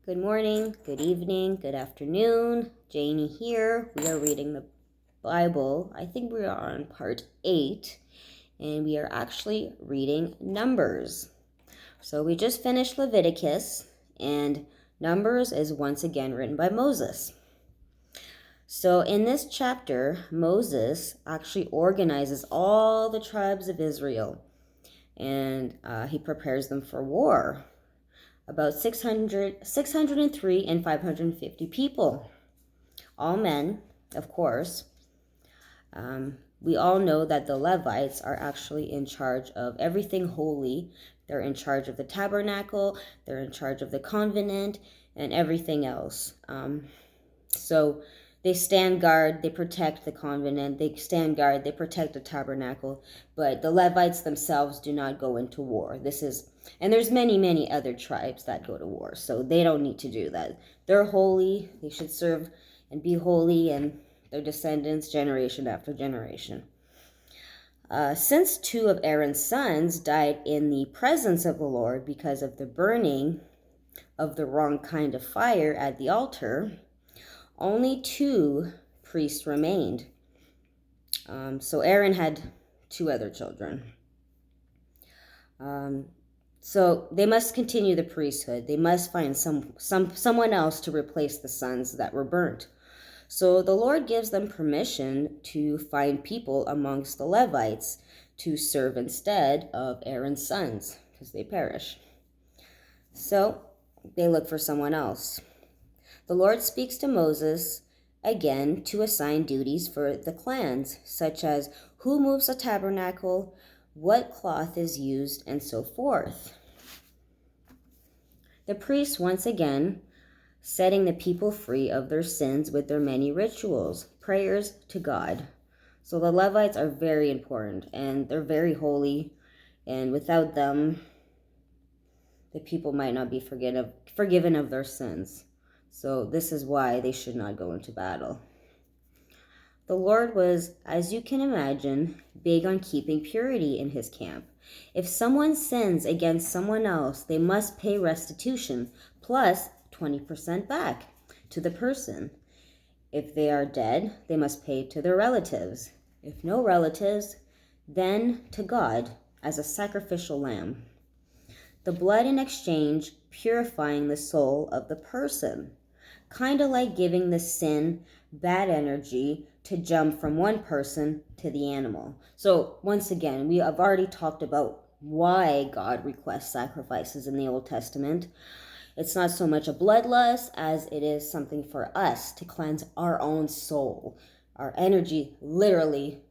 Good morning, good evening, good afternoon. Janie here. We are reading the Bible. I think we are on part 8, and we are actually reading Numbers. So we just finished Leviticus, and Numbers is once again written by Moses. So in this chapter, Moses actually organizes all the tribes of Israel, and he prepares them for war. About 603 and 550 people, all men, of course. We all know that the Levites are actually in charge of everything holy. They're in charge of the tabernacle, they're in charge of the covenant, and everything else. So they stand guard, they protect the covenant, they stand guard, they protect the tabernacle, but the Levites themselves do not go into war. And there's many other tribes that go to war, so they don't need to do that. They're holy, they should serve and be holy, and their descendants generation after generation. Since 2 of Aaron's sons died in the presence of the Lord because of the burning of the wrong kind of fire at the altar, only 2 priests remained. So Aaron had 2 other children. So they must continue the priesthood. They must find someone else to replace the sons that were burnt. So the Lord gives them permission to find people amongst the Levites to serve instead of Aaron's sons, because they perish. So they look for someone else. The Lord speaks to Moses again to assign duties for the clans, such as who moves the tabernacle, what cloth is used, and so forth. The priests once again setting the people free of their sins with their many rituals, prayers to God. So the Levites are very important, and they're very holy, and without them, the people might not be forgiven of their sins. So this is why they should not go into battle. The Lord was, as you can imagine, big on keeping purity in his camp. If someone sins against someone else, they must pay restitution, plus 20% back to the person. If they are dead, they must pay to their relatives. If no relatives, then to God as a sacrificial lamb. The blood in exchange purifying the soul of the person. Kind of like giving the sin bad energy to jump from one person to the animal. So once again, we have already talked about why God requests sacrifices in the Old Testament. It's not so much a bloodlust as it is something for us to cleanse our own soul, our energy literally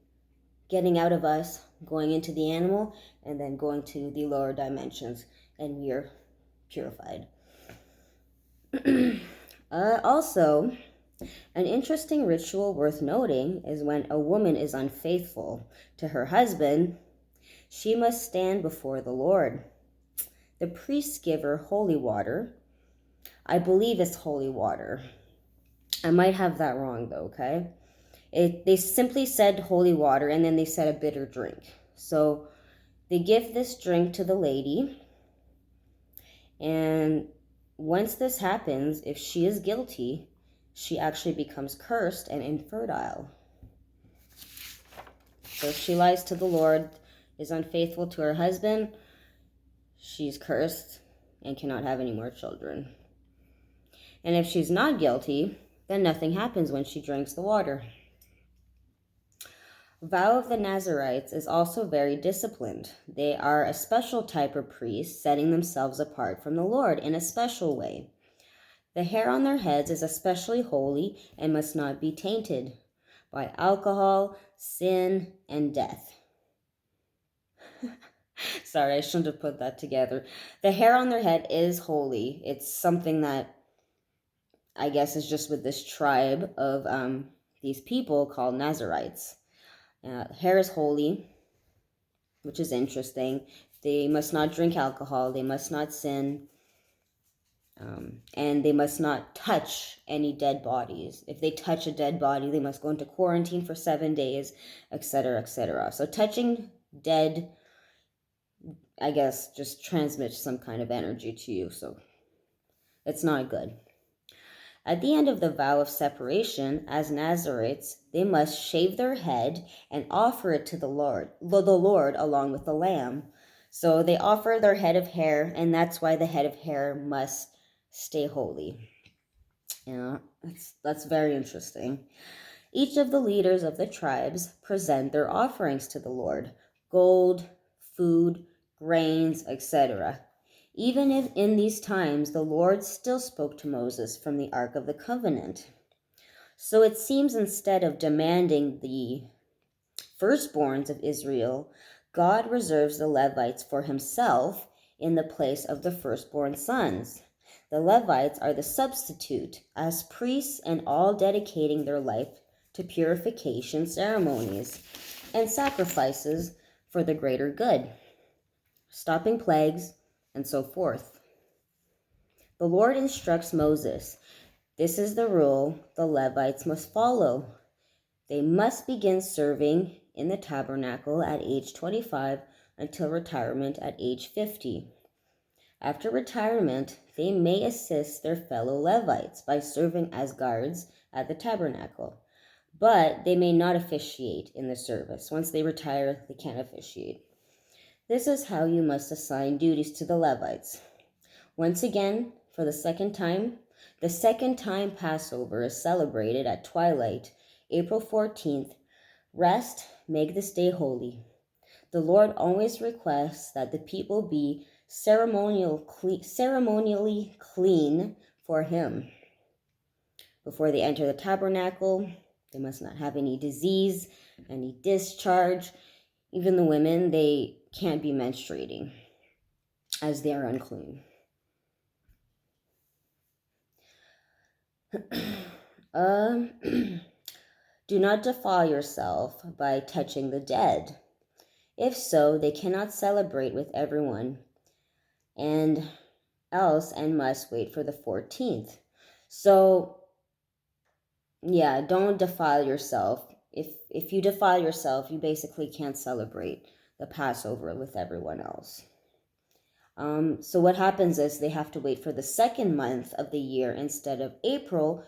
getting out of us, going into the animal, and then going to the lower dimensions, and we are purified. Also, an interesting ritual worth noting is when a woman is unfaithful to her husband, she must stand before the Lord. The priests give her holy water. I believe it's holy water. I might have that wrong though, okay? They simply said holy water, and then they said a bitter drink. So they give this drink to the lady, and once this happens, if she is guilty, she actually becomes cursed and infertile. So if she lies to the Lord, is unfaithful to her husband, she's cursed and cannot have any more children. And if she's not guilty, then nothing happens when she drinks the water. Vow of the Nazarites is also very disciplined. They are a special type of priest, setting themselves apart from the Lord in a special way. The hair on their heads is especially holy and must not be tainted by alcohol, sin, and death. Sorry, I shouldn't have put that together. The hair on their head is holy. It's something that I guess is just with this tribe of these people called Nazarites. Hair is holy, which is interesting. They must not drink alcohol. They must not sin. And they must not touch any dead bodies. If they touch a dead body, they must go into quarantine for 7 days, etc., etc. So touching dead, I guess, just transmits some kind of energy to you. So It's not good. At the end of the vow of separation, as Nazarites, they must shave their head and offer it to the Lord along with the lamb. So they offer their head of hair, and that's why the head of hair must stay holy. Yeah, that's very interesting. Each of the leaders of the tribes present their offerings to the Lord: gold, food, grains, etc. Even if in these times the Lord still spoke to Moses from the Ark of the Covenant. So it seems instead of demanding the firstborns of Israel, God reserves the Levites for himself in the place of the firstborn sons. The Levites are the substitute as priests and all dedicating their life to purification ceremonies and sacrifices for the greater good, stopping plagues, and so forth. The Lord instructs Moses, "This is the rule the Levites must follow. They must begin serving in the tabernacle at age 25 until retirement at age 50. After retirement, they may assist their fellow Levites by serving as guards at the tabernacle, but they may not officiate in the service. Once they retire, they can't officiate. This is how you must assign duties to the Levites. Once again, for the second time Passover is celebrated at twilight, April 14th. Rest, make this day holy. The Lord always requests that the people be ceremonially clean for him. Before they enter the tabernacle, they must not have any disease, any discharge. Even the women, they can't be menstruating, as they are unclean. Do not defile yourself by touching the dead. If so, they cannot celebrate with everyone, and must wait for the 14th. So, yeah, don't defile yourself. If you defile yourself, you basically can't celebrate the Passover with everyone else. So what happens is they have to wait for the second month of the year instead of April.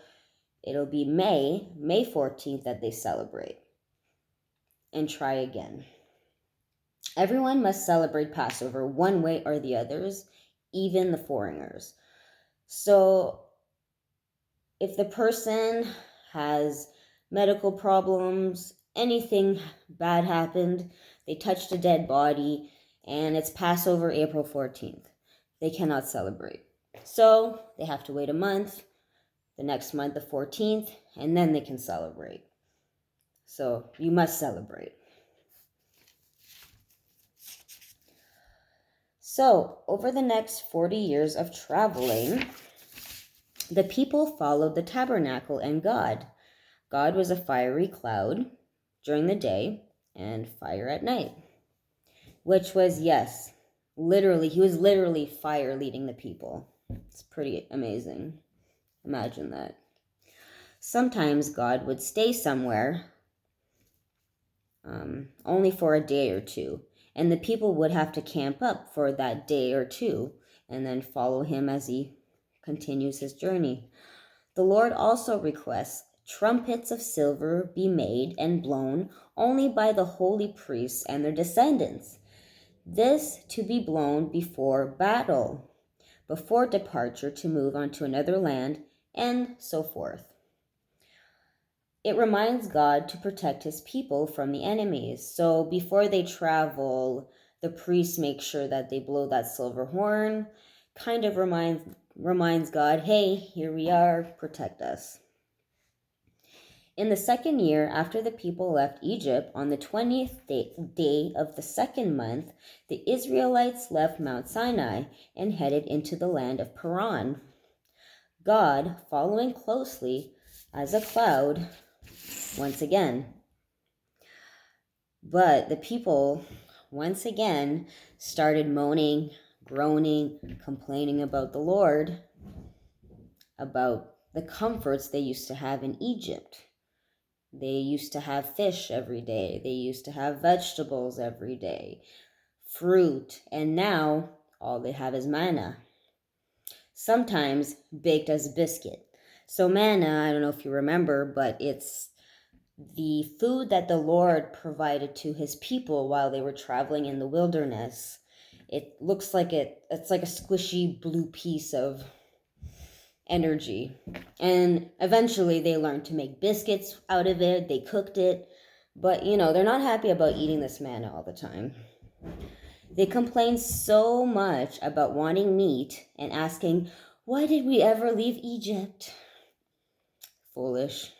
It'll be May 14th that they celebrate. And try again. Everyone must celebrate Passover one way or the others, even the foreigners. So if the person has medical problems, anything bad happened, they touched a dead body, and it's Passover April 14th, they cannot celebrate. So they have to wait a month, the next month, the 14th, and then they can celebrate. So you must celebrate. So over the next 40 years of traveling, the people followed the tabernacle and God. God was a fiery cloud during the day and fire at night, which was, yes, literally, he was literally fire leading the people. It's pretty amazing. Imagine that. Sometimes God would stay somewhere only for a day or two, and the people would have to camp up for that day or two and then follow him as he continues his journey. The Lord also requests trumpets of silver be made and blown only by the holy priests and their descendants. This to be blown before battle, before departure to move on to another land, and so forth. It reminds God to protect his people from the enemies. So before they travel, the priests make sure that they blow that silver horn, kind of reminds God, hey, here we are, protect us. In the second year after the people left Egypt, on the 20th day of the second month, the Israelites left Mount Sinai and headed into the land of Paran. God, following closely as a cloud, once again. But the people, once again, started moaning, groaning, complaining about the Lord, about the comforts they used to have in Egypt. They used to have fish every day. They used to have vegetables every day, fruit, and now all they have is manna. sometimes baked as biscuit. So manna, I don't know if you remember, but it's the food that the Lord provided to his people while they were traveling in the wilderness. It looks like it's like a squishy blue piece of energy. And eventually they learned to make biscuits out of it. They cooked it. But, they're not happy about eating this manna all the time. They complain so much about wanting meat and asking, "Why did we ever leave Egypt?" Foolish.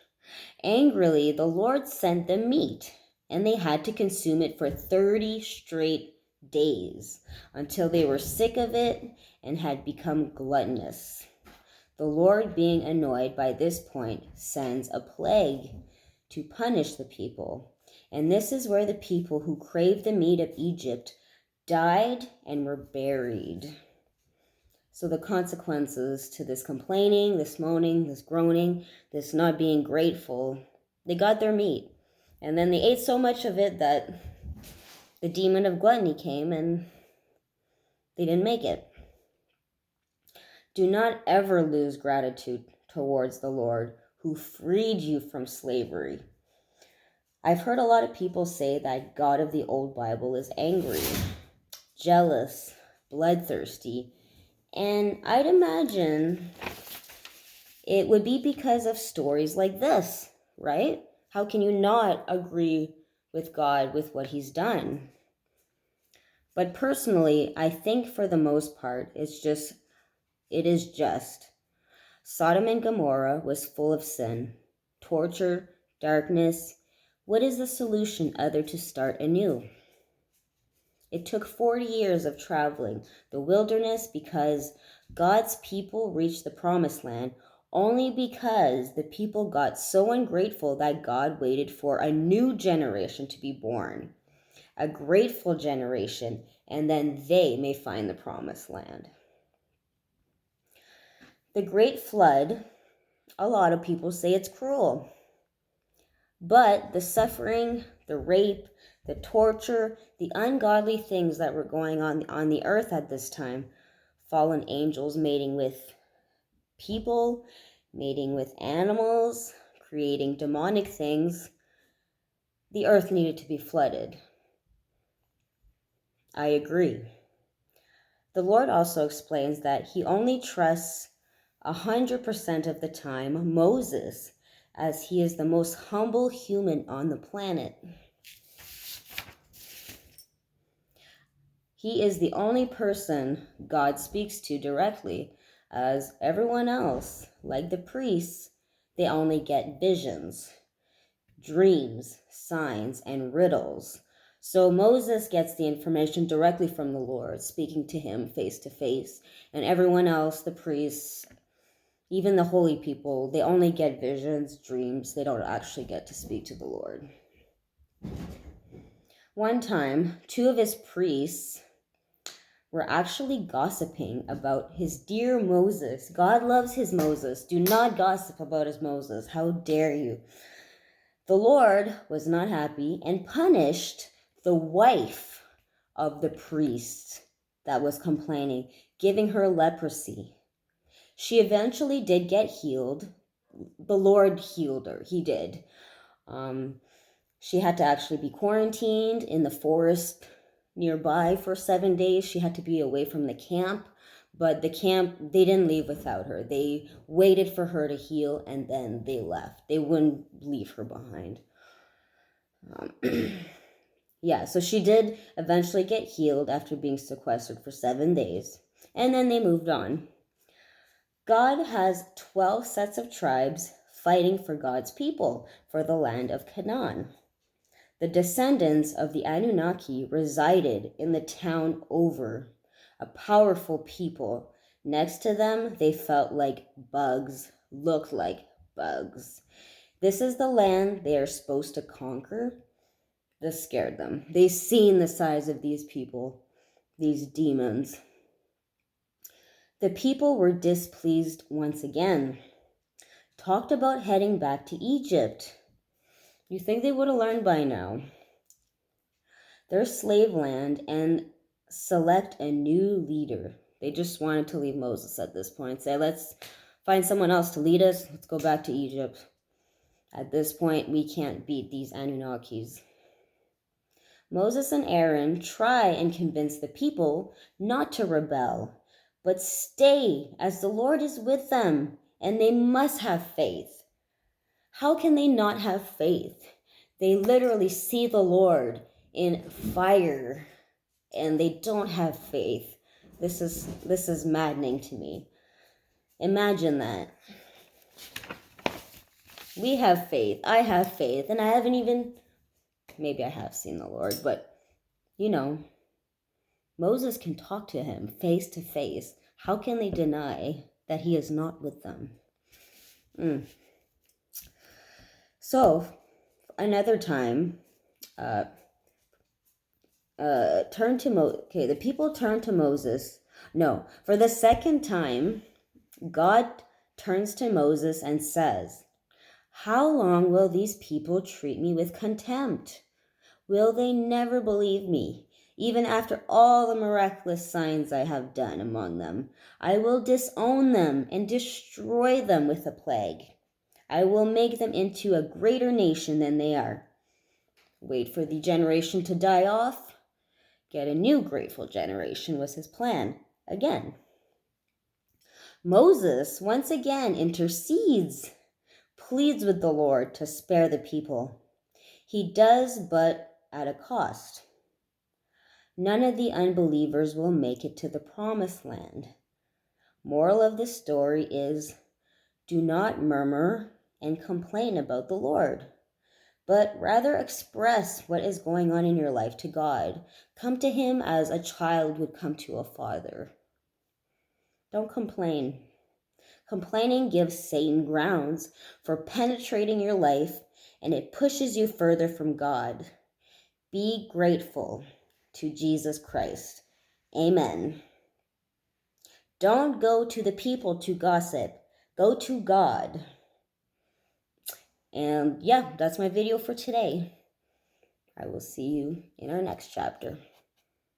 Angrily, the Lord sent them meat, and they had to consume it for 30 straight days until they were sick of it and had become gluttonous. The Lord, being annoyed by this point, sends a plague to punish the people. And this is where the people who craved the meat of Egypt died and were buried. So the consequences to this complaining, this moaning, this groaning, this not being grateful, they got their meat. And then they ate so much of it that the demon of gluttony came and they didn't make it. Do not ever lose gratitude towards the Lord who freed you from slavery. I've heard a lot of people say that God of the old Bible is angry, jealous, bloodthirsty, and I'd imagine it would be because of stories like this, right? How can you not agree with God with what he's done? But personally, I think for the most part, it is just. Sodom and Gomorrah was full of sin, torture, darkness. What is the solution other to start anew? It took 40 years of traveling the wilderness because God's people reached the promised land only because the people got so ungrateful that God waited for a new generation to be born, a grateful generation, and then they may find the promised land. The Great Flood, a lot of people say it's cruel. But the suffering, the rape, the torture, the ungodly things that were going on the earth at this time, fallen angels mating with people, mating with animals, creating demonic things, the earth needed to be flooded. I agree. The Lord also explains that he only trusts 100% of the time Moses, as he is the most humble human on the planet. He is the only person God speaks to directly, as everyone else, like the priests, they only get visions, dreams, signs, and riddles. So Moses gets the information directly from the Lord, speaking to him face to face, and everyone else, the priests, even the holy people, they only get visions, dreams. They don't actually get to speak to the Lord. One time, 2 of his priests were actually gossiping about his dear Moses. God loves his Moses. Do not gossip about his Moses. How dare you? The Lord was not happy and punished the wife of the priest that was complaining, giving her leprosy. She eventually did get healed. The Lord healed her. He did. She had to actually be quarantined in the forest nearby for 7 days. She had to be away from the camp, but the camp, they didn't leave without her. They waited for her to heal and then they left. They wouldn't leave her behind. So she did eventually get healed after being sequestered for 7 days, and then they moved on. God has 12 sets of tribes fighting for God's people for the land of Canaan. The descendants of the Anunnaki resided in the town over, a powerful people. Next to them, they felt like bugs, looked like bugs. This is the land they are supposed to conquer. This scared them. They seen the size of these people, these demons. The people were displeased once again. Talked about heading back to Egypt. You think they would have learned by now. Their slave land and select a new leader. They just wanted to leave Moses at this point. Say, let's find someone else to lead us. Let's go back to Egypt. At this point, we can't beat these Anunnakis. Moses and Aaron try and convince the people not to rebel, but stay as the Lord is with them, and they must have faith. How can they not have faith? They literally see the Lord in fire, and they don't have faith. This is maddening to me. Imagine that. We have faith. I have faith, and I haven't even, maybe I have seen the Lord, but Moses can talk to him face to face. How can they deny that he is not with them? So, another time, the people turn to Moses. No, for the second time, God turns to Moses and says, "How long will these people treat me with contempt? Will they never believe me? Even after all the miraculous signs I have done among them, I will disown them and destroy them with a plague. I will make them into a greater nation than they are. Wait for the generation to die off. Get a new grateful generation," was his plan. Again. Moses once again intercedes, pleads with the Lord to spare the people. He does, but at a cost. None of the unbelievers will make it to the promised land. Moral of the story is, do not murmur and complain about the Lord, but rather express what is going on in your life to God. Come to him as a child would come to a father. Don't complain. Complaining gives Satan grounds for penetrating your life, and it pushes you further from God. Be grateful to Jesus Christ. Amen. Don't go to the people to gossip. Go to God. And yeah, that's my video for today. I will see you in our next chapter.